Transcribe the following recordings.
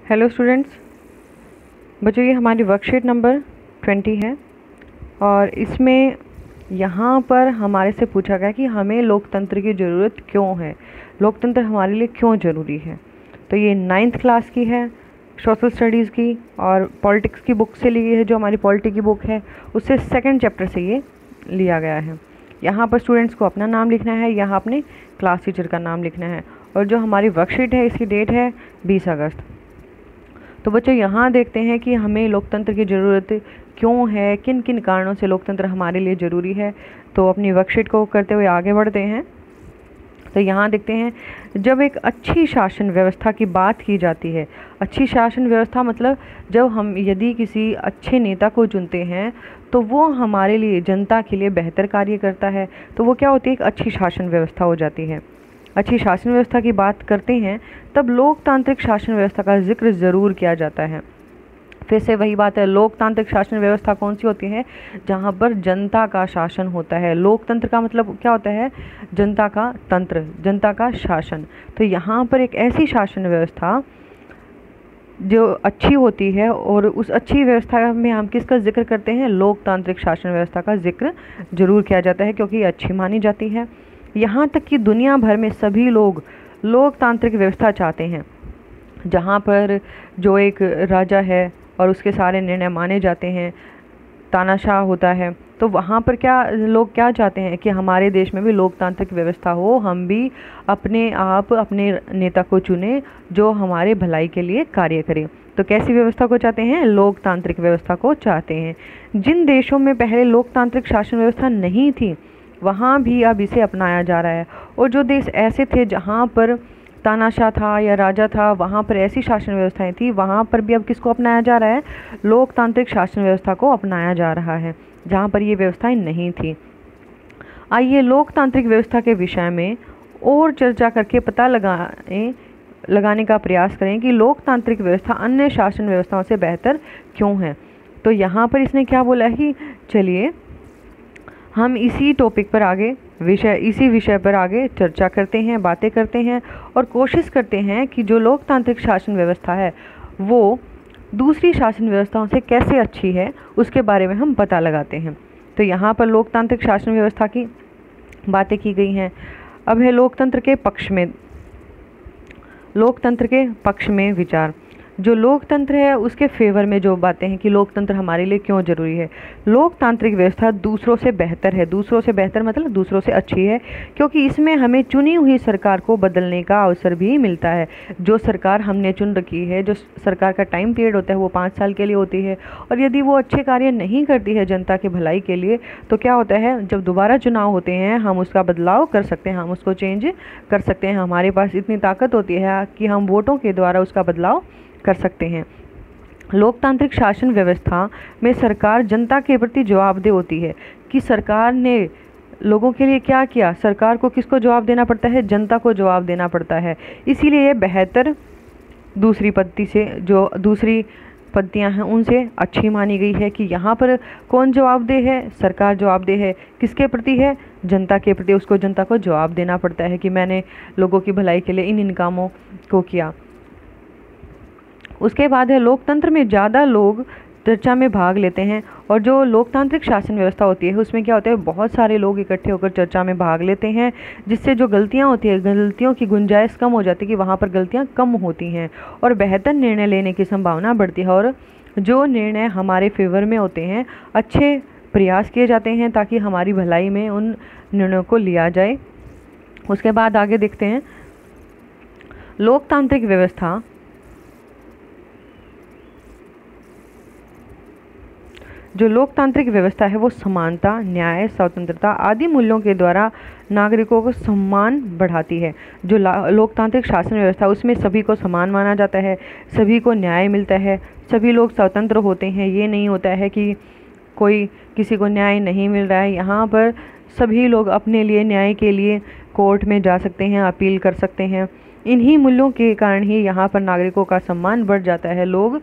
Hello students, बच्चों ये हमारी वर्कशीट नंबर 20 है और इसमें यहाँ पर हमारे से पूछा गया कि हमें लोकतंत्र की ज़रूरत क्यों है, लोकतंत्र हमारे लिए क्यों ज़रूरी है। तो ये 9th क्लास की है, सोशल स्टडीज़ की और पॉलिटिक्स की बुक से ली है। जो हमारी पॉलिटी की बुक है उससे 2nd चैप्टर से ये लिया गया है। यहाँ पर स्टूडेंट्स को अपना नाम लिखना है, यहाँ अपने क्लास टीचर का नाम लिखना है। और जो हमारी वर्कशीट है इसकी डेट है 20 अगस्त। तो बच्चों यहाँ देखते हैं कि हमें लोकतंत्र की ज़रूरत क्यों है, किन किन कारणों से लोकतंत्र हमारे लिए ज़रूरी है। तो अपनी वर्कशीट को करते हुए आगे बढ़ते हैं। तो यहाँ देखते हैं, जब एक अच्छी शासन व्यवस्था की बात की जाती है, अच्छी शासन व्यवस्था मतलब जब हम यदि किसी अच्छे नेता को चुनते हैं तो वो हमारे लिए, जनता के लिए बेहतर कार्य करता है, तो वो क्या होती है, एक अच्छी शासन व्यवस्था हो जाती है। अच्छी शासन व्यवस्था की बात करते हैं तब लोकतांत्रिक शासन व्यवस्था का जिक्र ज़रूर किया जाता है। फिर से वही बात है, लोकतांत्रिक शासन व्यवस्था कौन सी होती है, जहाँ पर जनता का शासन होता है। लोकतंत्र का मतलब क्या होता है, जनता का तंत्र, जनता का शासन। तो यहाँ पर एक ऐसी शासन व्यवस्था जो अच्छी होती है, और उस अच्छी व्यवस्था में हम किसका जिक्र करते हैं, लोकतांत्रिक शासन व्यवस्था का जिक्र जरूर किया जाता है, क्योंकि ये अच्छी मानी जाती है। यहाँ तक कि दुनिया भर में सभी लोग लोकतांत्रिक व्यवस्था चाहते हैं, जहाँ पर जो एक राजा है और उसके सारे निर्णय माने जाते हैं, तानाशाह होता है। तो वहाँ पर क्या लोग क्या चाहते हैं कि हमारे देश में भी लोकतांत्रिक व्यवस्था हो, हम भी अपने आप अपने नेता को चुने जो हमारे भलाई के लिए कार्य करे। तो कैसी व्यवस्था को चाहते हैं, लोकतांत्रिक व्यवस्था को चाहते हैं। जिन देशों में पहले लोकतांत्रिक शासन व्यवस्था नहीं थी वहाँ भी अब इसे अपनाया जा रहा है, और जो देश ऐसे थे जहाँ पर तानाशाह था या राजा था, वहाँ पर ऐसी शासन व्यवस्थाएं थी, वहाँ पर भी अब किसको अपनाया जा रहा है, लोकतांत्रिक शासन व्यवस्था को अपनाया जा रहा है, जहाँ पर ये व्यवस्थाएं नहीं थी। आइए लोकतांत्रिक व्यवस्था के विषय में और चर्चा करके पता लगाने का प्रयास करें कि लोकतांत्रिक व्यवस्था अन्य शासन व्यवस्थाओं से बेहतर क्यों है। तो यहाँ पर इसने क्या बोला है कि चलिए हम इसी टॉपिक पर आगे इसी विषय पर आगे चर्चा करते हैं, बातें करते हैं और कोशिश करते हैं कि जो लोकतांत्रिक शासन व्यवस्था है वो दूसरी शासन व्यवस्थाओं से कैसे अच्छी है, उसके बारे में हम पता लगाते हैं। तो यहाँ पर लोकतांत्रिक शासन व्यवस्था की बातें की गई हैं। अब है लोकतंत्र के पक्ष में विचार। जो लोकतंत्र है उसके फेवर में जो बातें हैं कि लोकतंत्र हमारे लिए क्यों ज़रूरी है। लोकतांत्रिक व्यवस्था दूसरों से बेहतर है, दूसरों से बेहतर मतलब दूसरों से अच्छी है, क्योंकि इसमें हमें चुनी हुई सरकार को बदलने का अवसर भी मिलता है। जो सरकार हमने चुन रखी है, जो सरकार का टाइम पीरियड होता है वो 5 साल के लिए होती है, और यदि वो अच्छे कार्य नहीं करती है जनता के भलाई के लिए, तो क्या होता है, जब दोबारा चुनाव होते हैं हम उसका बदलाव कर सकते हैं, हम उसको चेंज कर सकते हैं। हमारे पास इतनी ताकत होती है कि हम वोटों के द्वारा उसका बदलाव कर सकते हैं। लोकतांत्रिक शासन व्यवस्था में सरकार जनता के प्रति जवाबदेह होती है कि सरकार ने लोगों के लिए क्या किया। सरकार को किसको जवाब देना पड़ता है, जनता को जवाब देना पड़ता है। इसीलिए ये बेहतर दूसरी पद्धति से, जो दूसरी पद्धतियाँ हैं उनसे अच्छी मानी गई है। कि यहाँ पर कौन जवाबदेह है, सरकार जवाबदेह है। किसके प्रति है, जनता के प्रति। उसको जनता को जवाब देना पड़ता है कि मैंने लोगों की भलाई के लिए इन कामों को किया। उसके बाद है लोकतंत्र में ज़्यादा लोग चर्चा में भाग लेते हैं, और जो लोकतांत्रिक शासन व्यवस्था होती है उसमें क्या होता है, बहुत सारे लोग इकट्ठे होकर चर्चा में भाग लेते हैं, जिससे जो गलतियां होती है, गलतियों की गुंजाइश कम हो जाती है, कि वहाँ पर गलतियां कम होती हैं और बेहतर निर्णय लेने की संभावना बढ़ती है, और जो निर्णय हमारे फेवर में होते हैं अच्छे प्रयास किए जाते हैं ताकि हमारी भलाई में उन निर्णयों को लिया जाए। उसके बाद आगे देखते हैं, लोकतांत्रिक व्यवस्था है वो समानता, न्याय, स्वतंत्रता आदि मूल्यों के द्वारा नागरिकों को सम्मान बढ़ाती है। जो लोकतांत्रिक शासन व्यवस्था उसमें सभी को समान माना जाता है, सभी को न्याय मिलता है, सभी लोग स्वतंत्र होते हैं। ये नहीं होता है कि कोई किसी को न्याय नहीं मिल रहा है। यहाँ पर सभी लोग अपने लिए न्याय के लिए कोर्ट में जा सकते हैं, अपील कर सकते हैं। इन्हीं मूल्यों के कारण ही यहाँ पर नागरिकों का सम्मान बढ़ जाता है, लोग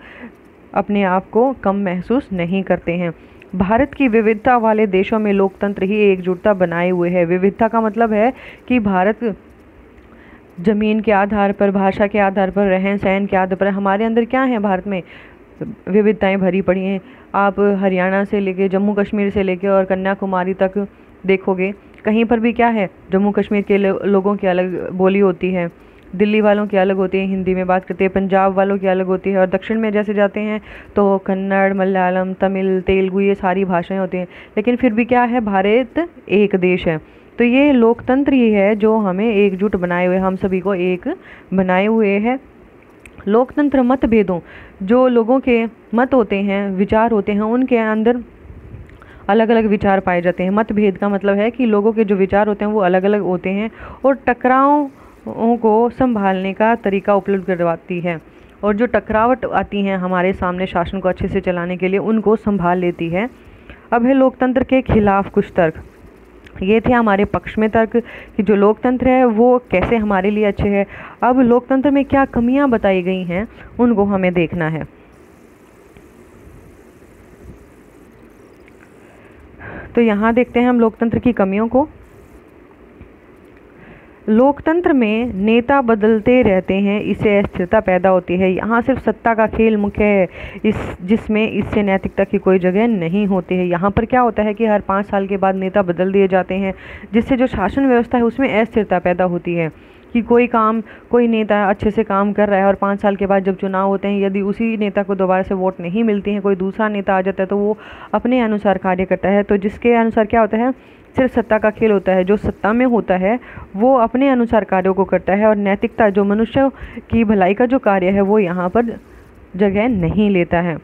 अपने आप को कम महसूस नहीं करते हैं। भारत की विविधता वाले देशों में लोकतंत्र ही एकजुटता बनाए हुए है। विविधता का मतलब है कि भारत ज़मीन के आधार पर, भाषा के आधार पर, रहन सहन के आधार पर हमारे अंदर क्या है, भारत में विविधताएं भरी पड़ी हैं। आप हरियाणा से लेके, जम्मू कश्मीर से लेके और कन्याकुमारी तक देखोगे, कहीं पर भी क्या है, जम्मू कश्मीर के लोगों की अलग बोली होती है, दिल्ली वालों की अलग होती है, हिंदी में बात करते हैं, पंजाब वालों की अलग होती है, और दक्षिण में जैसे जाते हैं तो कन्नड़, मलयालम, तमिल, तेलुगु, ये सारी भाषाएं होती हैं। लेकिन फिर भी क्या है, भारत एक देश है। तो ये लोकतंत्र ही है जो हमें एकजुट बनाए हुए, हम सभी को एक बनाए हुए है। लोकतंत्र मतभेदों, जो लोगों के मत होते हैं, विचार होते हैं, उनके अंदर अलग अलग विचार पाए जाते हैं। मतभेद का मतलब है कि लोगों के जो विचार होते हैं वो अलग अलग होते हैं, और टकरावों को संभालने का तरीका उपलब्ध करवाती है, और जो टकरावट आती हैं हमारे सामने शासन को अच्छे से चलाने के लिए, उनको संभाल लेती है। अब है लोकतंत्र के खिलाफ कुछ तर्क। ये थे हमारे पक्ष में तर्क कि जो लोकतंत्र है वो कैसे हमारे लिए अच्छे है। अब लोकतंत्र में क्या कमियां बताई गई हैं, उनको हमें देखना है। तो यहाँ देखते हैं हम लोकतंत्र की कमियों को। लोकतंत्र में नेता बदलते रहते हैं, इससे अस्थिरता पैदा होती है। यहाँ सिर्फ सत्ता का खेल मुख्य है, जिसमें इससे नैतिकता की कोई जगह नहीं होती है। यहाँ पर क्या होता है कि हर 5 साल के बाद नेता बदल दिए जाते हैं, जिससे जो शासन व्यवस्था है उसमें अस्थिरता पैदा होती है कि कोई नेता अच्छे से काम कर रहा है और 5 साल के बाद जब चुनाव होते हैं, यदि उसी नेता को दोबारा से वोट नहीं मिलती है, कोई दूसरा नेता आ जाता है, तो वो अपने अनुसार कार्य करता है। तो जिसके अनुसार क्या होता है, सिर्फ सत्ता का खेल होता है। जो सत्ता में होता है वो अपने अनुसार कार्यों को करता है, और नैतिकता, जो मनुष्य की भलाई का जो कार्य है, वो यहाँ पर जगह नहीं लेता है।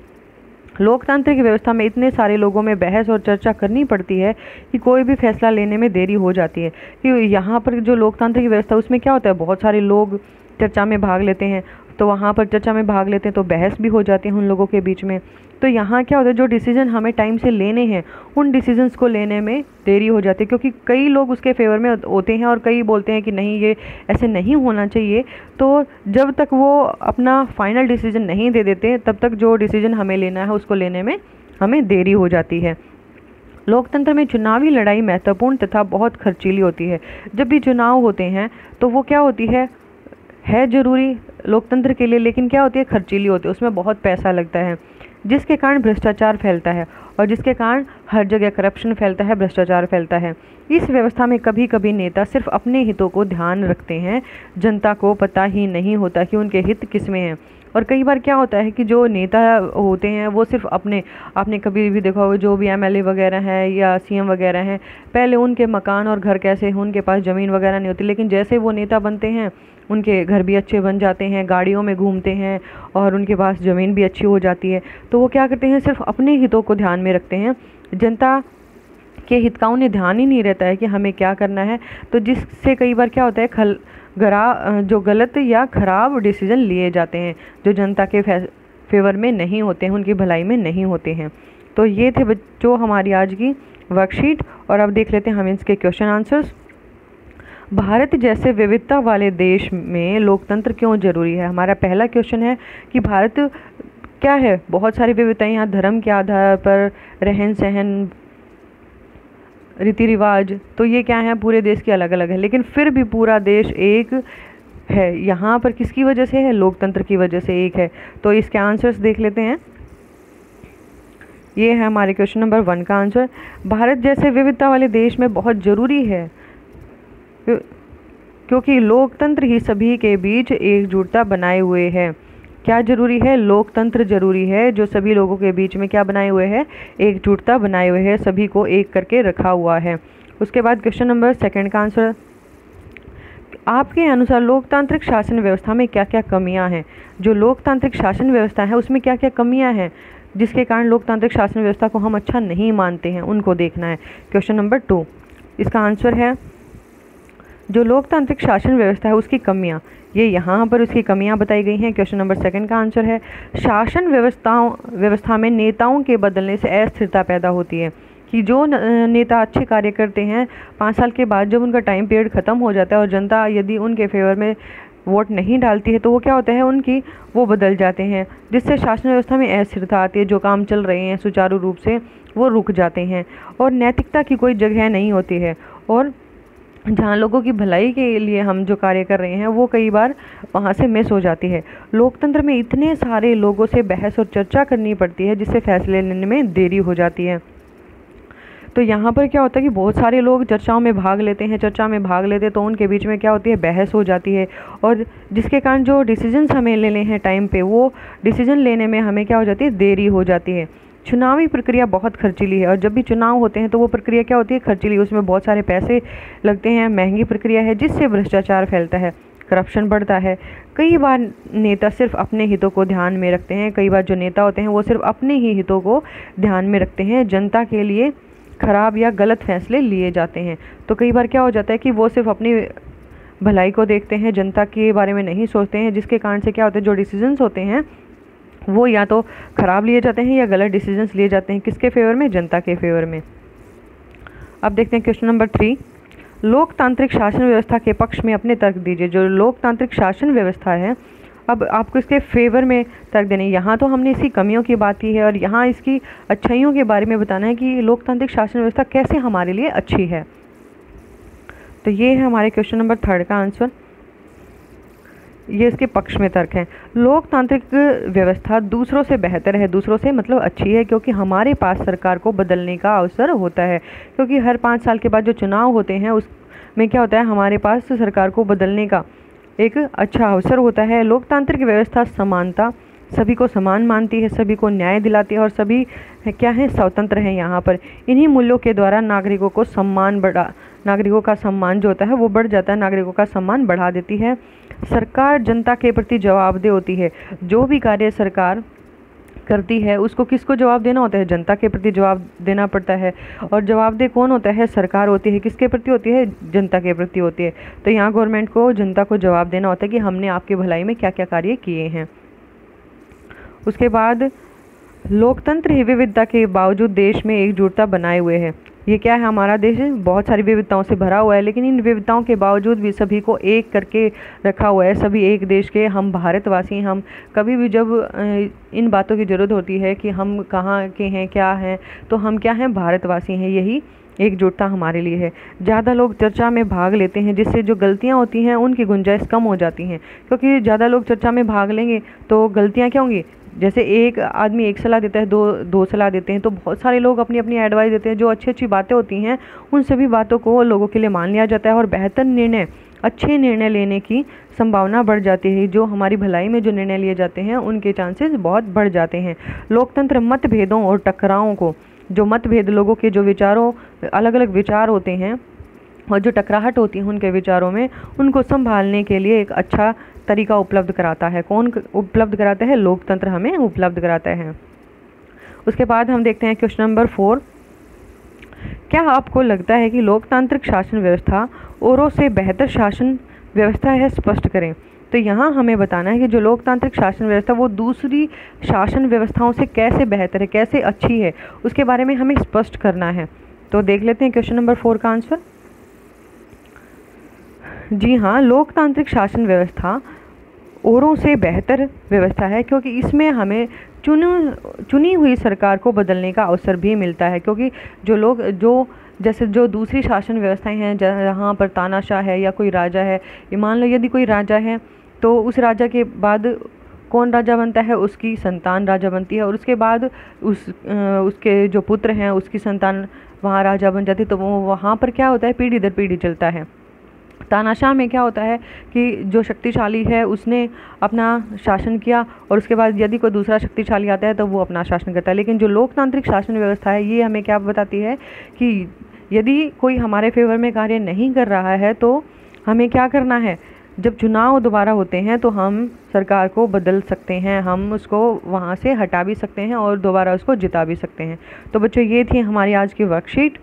लोकतांत्रिक व्यवस्था में इतने सारे लोगों में बहस और चर्चा करनी पड़ती है कि कोई भी फैसला लेने में देरी हो जाती है। कि यहाँ पर जो लोकतांत्रिक व्यवस्था, उसमें क्या होता है, बहुत सारे लोग चर्चा में भाग लेते हैं, तो वहाँ पर चर्चा में भाग लेते हैं तो बहस भी हो जाती है उन लोगों के बीच में। तो यहाँ क्या होता है, जो डिसीजन हमें टाइम से लेने हैं, उन डिसीजंस को लेने में देरी हो जाती है, क्योंकि कई लोग उसके फेवर में होते हैं और कई बोलते हैं कि नहीं, ये ऐसे नहीं होना चाहिए। तो जब तक वो अपना फाइनल डिसीजन नहीं दे देते, तब तक जो डिसीजन हमें लेना है उसको लेने में हमें देरी हो जाती है। लोकतंत्र में चुनावी लड़ाई महत्वपूर्ण तथा बहुत खर्चीली होती है। जब भी चुनाव होते हैं तो वो क्या होती है जरूरी लोकतंत्र के लिए, लेकिन क्या होती है, खर्चीली होती है, उसमें बहुत पैसा लगता है, जिसके कारण भ्रष्टाचार फैलता है, और जिसके कारण हर जगह करप्शन फैलता है, भ्रष्टाचार फैलता है। इस व्यवस्था में कभी कभी नेता सिर्फ अपने हितों को ध्यान रखते हैं, जनता को पता ही नहीं होता कि उनके हित किसमें हैं। और कई बार क्या होता है कि जो नेता होते हैं वो सिर्फ आपने कभी भी देखा होगा, जो भी एमएलए वगैरह हैं या सीएम वगैरह हैं, पहले उनके मकान और घर कैसे हैं, उनके पास ज़मीन वगैरह नहीं होती, लेकिन जैसे वो नेता बनते हैं उनके घर भी अच्छे बन जाते हैं, गाड़ियों में घूमते हैं, और उनके पास ज़मीन भी अच्छी हो जाती है। तो वो क्या करते हैं, सिर्फ अपने हितों को ध्यान में रखते हैं, जनता के हित का उन्हें ध्यान ही नहीं रहता है कि हमें क्या करना है। तो जिससे कई बार क्या होता है, जो गलत या ख़राब डिसीजन लिए जाते हैं, जो जनता के फेवर में नहीं होते हैं, उनकी भलाई में नहीं होते हैं। तो ये थे बच्चों हमारी आज की वर्कशीट, और अब देख लेते हैं हम इसके क्वेश्चन आंसर्स। भारत जैसे विविधता वाले देश में लोकतंत्र क्यों जरूरी है। हमारा पहला क्वेश्चन है कि भारत क्या है, बहुत सारी विविधताएं, यहाँ धर्म के आधार पर, रहन सहन, रीति रिवाज, तो ये क्या है, पूरे देश के अलग अलग है, लेकिन फिर भी पूरा देश एक है। यहाँ पर किसकी वजह से है, लोकतंत्र की वजह से एक है। तो इसके आंसर्स देख लेते हैं। ये है हमारे क्वेश्चन नंबर 1 का आंसर। भारत जैसे विविधता वाले देश में बहुत ज़रूरी है, क्योंकि लोकतंत्र ही सभी के बीच एकजुटता बनाए हुए है। क्या जरूरी है, लोकतंत्र जरूरी है, जो सभी लोगों के बीच में क्या बनाए हुए है, एकजुटता बनाए हुए है, सभी को एक करके रखा हुआ है। उसके बाद क्वेश्चन नंबर 2 का आंसर, आपके अनुसार लोकतांत्रिक शासन व्यवस्था में क्या क्या कमियां हैं। जो लोकतांत्रिक शासन व्यवस्था है उसमें क्या क्या कमियां हैं, जिसके कारण लोकतांत्रिक शासन व्यवस्था को हम अच्छा नहीं मानते हैं, उनको देखना है। क्वेश्चन नंबर 2, इसका आंसर है जो लोकतांत्रिक शासन व्यवस्था है उसकी कमियां, ये यहाँ पर उसकी कमियां बताई गई हैं। क्वेश्चन नंबर 2 का आंसर है शासन व्यवस्था में नेताओं के बदलने से अस्थिरता पैदा होती है, कि जो नेता अच्छे कार्य करते हैं 5 साल के बाद जब उनका टाइम पीरियड ख़त्म हो जाता है और जनता यदि उनके फेवर में वोट नहीं डालती है, तो वो क्या होता है, वो बदल जाते हैं, जिससे शासन व्यवस्था में अस्थिरता आती है। जो काम चल रहे हैं सुचारू रूप से वो रुक जाते हैं, और नैतिकता की कोई जगह नहीं होती है, और जहाँ लोगों की भलाई के लिए हम जो कार्य कर रहे हैं वो कई बार वहाँ से मिस हो जाती है। लोकतंत्र में इतने सारे लोगों से बहस और चर्चा करनी पड़ती है जिससे फैसले लेने में देरी हो जाती है। तो यहाँ पर क्या होता है कि बहुत सारे लोग चर्चा में भाग लेते तो उनके बीच में क्या होती है, बहस हो जाती है, और जिसके कारण जो डिसीजंस हमें लेने हैं टाइम पे, वो डिसीजन लेने में हमें क्या हो जाती है, देरी हो जाती है। चुनावी प्रक्रिया बहुत खर्चीली है, और जब भी चुनाव होते हैं तो वो प्रक्रिया क्या होती है, खर्चीली। उसमें बहुत सारे पैसे लगते हैं, महंगी प्रक्रिया है, जिससे भ्रष्टाचार फैलता है, करप्शन बढ़ता है। कई बार नेता सिर्फ अपने हितों को ध्यान में रखते हैं, कई बार जो नेता होते हैं वो सिर्फ अपने ही हितों को ध्यान में रखते हैं, जनता के लिए खराब या गलत फैसले लिए जाते हैं। तो कई बार क्या हो जाता है कि वो सिर्फ अपनी भलाई को देखते हैं, जनता के बारे में नहीं सोचते हैं, जिसके कारण से क्या होता है, जो डिसीजंस होते हैं वो या तो ख़राब लिए जाते हैं या गलत डिसीजंस लिए जाते हैं। किसके फेवर में, जनता के फेवर में। अब देखते हैं क्वेश्चन नंबर 3, लोकतांत्रिक शासन व्यवस्था के पक्ष में अपने तर्क दीजिए। जो लोकतांत्रिक शासन व्यवस्था है, अब आपको इसके फेवर में तर्क देने। यहाँ तो हमने इसकी कमियों की बात की है, और यहाँ इसकी अच्छाइयों के बारे में बताना है कि लोकतांत्रिक शासन व्यवस्था कैसे हमारे लिए अच्छी है। तो ये है हमारे क्वेश्चन नंबर 3 का आंसर। ये इसके पक्ष में तर्क है। लोकतांत्रिक व्यवस्था दूसरों से बेहतर है, दूसरों से मतलब अच्छी है, क्योंकि हमारे पास सरकार को बदलने का अवसर होता है। क्योंकि हर 5 साल के बाद जो चुनाव होते हैं उसमें क्या होता है, हमारे पास सरकार को बदलने का एक अच्छा अवसर होता है। लोकतांत्रिक व्यवस्था समानता, सभी को समान मानती है, सभी को न्याय दिलाती है, और सभी क्या है, स्वतंत्र हैं। यहाँ पर इन्हीं मूल्यों के द्वारा नागरिकों का सम्मान जो होता है वो बढ़ जाता है, नागरिकों का सम्मान बढ़ा देती है। सरकार जनता के प्रति जवाबदेह होती है। जो भी कार्य सरकार करती है उसको किसको जवाब देना होता है, जनता के प्रति जवाब देना पड़ता है। और जवाबदेह कौन होता है, सरकार होती है। किसके प्रति होती है, जनता के प्रति होती है। तो यहाँ गवर्नमेंट को जनता को जवाब देना होता है कि हमने आपकी भलाई में क्या क्या कार्य किए हैं। उसके बाद लोकतंत्र ही विविधता के बावजूद देश में एकजुटता बनाए हुए है। ये क्या है, हमारा देश बहुत सारी विविधताओं से भरा हुआ है, लेकिन इन विविधताओं के बावजूद भी सभी को एक करके रखा हुआ है। सभी एक देश के, हम भारतवासी। हम कभी भी जब इन बातों की ज़रूरत होती है कि हम कहाँ के हैं, क्या हैं, तो हम क्या हैं, भारतवासी हैं। यही एकजुटता हमारे लिए है। ज़्यादा लोग चर्चा में भाग लेते हैं, जिससे जो गलतियाँ होती हैं उनकी गुंजाइश कम हो जाती हैं। क्योंकि ज़्यादा लोग चर्चा में भाग लेंगे तो गलतियाँ क्या होंगी, जैसे एक आदमी एक सलाह देता है, दो सलाह देते हैं, तो बहुत सारे लोग अपनी अपनी एडवाइस देते हैं। जो अच्छी अच्छी बातें होती हैं उन सभी बातों को लोगों के लिए मान लिया जाता है, और बेहतर निर्णय, अच्छे निर्णय लेने की संभावना बढ़ जाती है। जो हमारी भलाई में जो निर्णय लिए जाते हैं उनके चांसेस बहुत बढ़ जाते हैं। लोकतंत्र मतभेदों और टकरावों को, जो मतभेद, लोगों के जो विचारों, अलग अलग विचार होते हैं और जो टकराहट होती है उनके विचारों में, उनको संभालने के लिए एक अच्छा तरीका उपलब्ध कराता है। कौन उपलब्ध कराता है, लोकतंत्र हमें उपलब्ध कराता है। उसके बाद हम देखते हैं क्वेश्चन नंबर 4, क्या आपको लगता है कि लोकतांत्रिक शासन व्यवस्था औरों से बेहतर शासन व्यवस्था है, स्पष्ट करें। तो यहाँ हमें बताना है कि जो लोकतांत्रिक शासन व्यवस्था वो दूसरी शासन व्यवस्थाओं से कैसे बेहतर है, कैसे अच्छी है, उसके बारे में हमें स्पष्ट करना है। तो देख लेते हैं क्वेश्चन नंबर 4 का आंसर। जी हाँ, लोकतांत्रिक शासन व्यवस्था औरों से बेहतर व्यवस्था है, क्योंकि इसमें हमें चुनी हुई सरकार को बदलने का अवसर भी मिलता है। क्योंकि जैसे जो दूसरी शासन व्यवस्थाएं हैं, जहाँ पर तानाशाह है या कोई राजा है, मान लो यदि कोई राजा है तो उस राजा के बाद कौन राजा बनता है, उसकी संतान राजा बनती है, और उसके बाद उसके जो पुत्र हैं उसकी संतान वहाँ राजा बन जाती है। तो वो वहाँ पर क्या होता है, पीढ़ी दर पीढ़ी चलता है। तानाशाह में क्या होता है कि जो शक्तिशाली है उसने अपना शासन किया, और उसके बाद यदि कोई दूसरा शक्तिशाली आता है तो वो अपना शासन करता है। लेकिन जो लोकतांत्रिक शासन व्यवस्था है ये हमें क्या बताती है कि यदि कोई हमारे फेवर में कार्य नहीं कर रहा है तो हमें क्या करना है, जब चुनाव दोबारा होते हैं तो हम सरकार को बदल सकते हैं, हम उसको वहाँ से हटा भी सकते हैं और दोबारा उसको जिता भी सकते हैं। तो बच्चों, ये थी हमारी आज की वर्कशीट।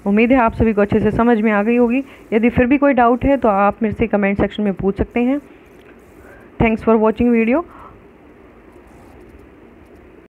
उम्मीद है आप सभी को अच्छे से समझ में आ गई होगी। यदि फिर भी कोई डाउट है तो आप मेरे से कमेंट सेक्शन में पूछ सकते हैं। Thanks for watching video.